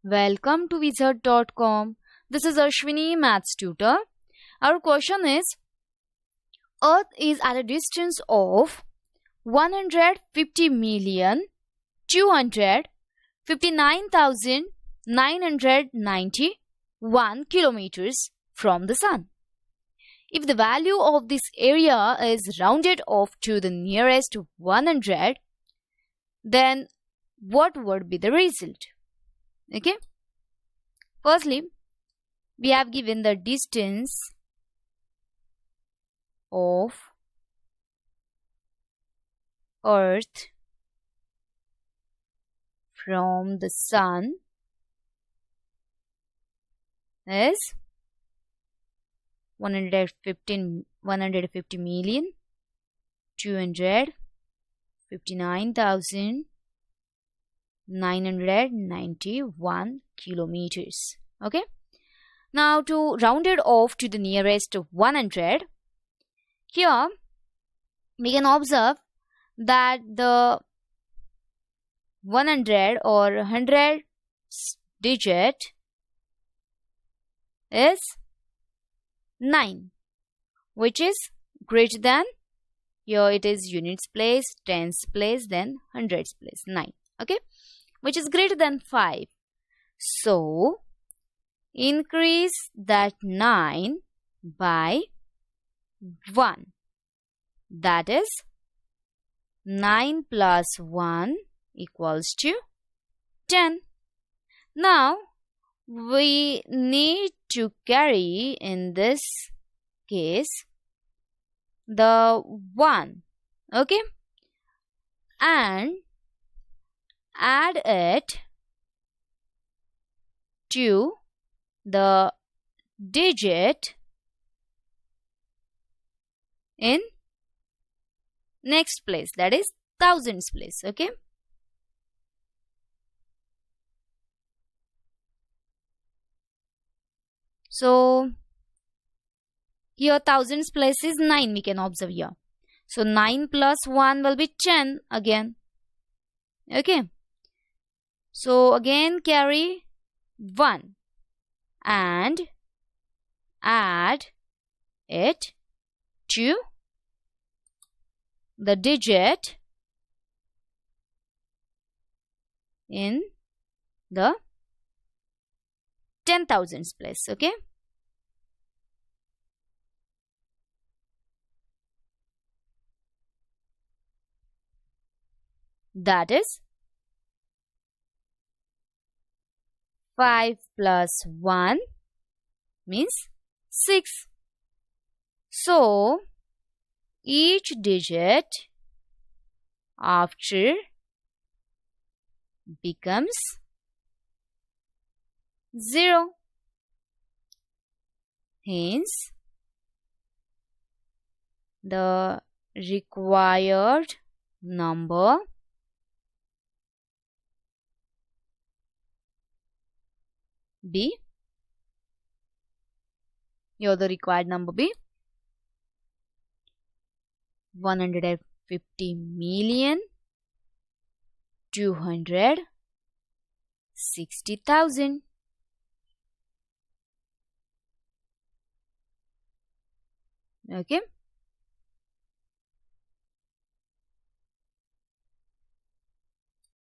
Welcome to wizard.com. This is Ashwini, Maths tutor. Our question is, Earth is at a distance of 150,259,991 kilometers from the Sun. If the value of this area is rounded off to the nearest 100, then what would be the result? Okay. Firstly, we have given the distance of Earth from the Sun is 150,259,991 kilometers. Okay. Now to round it off to the nearest 100, here we can observe that the 100 or 100 digit is 9, which is greater than, here it is units place, tens place, then hundreds place, 9. Okay, which is greater than 5. So increase that 9 by 1. That is 9 plus 1 equals to 10. Now we need to carry in this case the 1, okay, and add it to the digit in next place, that is thousands place. Okay, so here thousands place is 9, we can observe here. So 9 plus 1 will be 10 again. Okay, so again carry 1 and add it to the digit in the 10,000s place. Okay, that is 5 plus 1 means 6. So each digit after becomes 0. Hence, the required number be, here the required number be 150,260,000. Okay.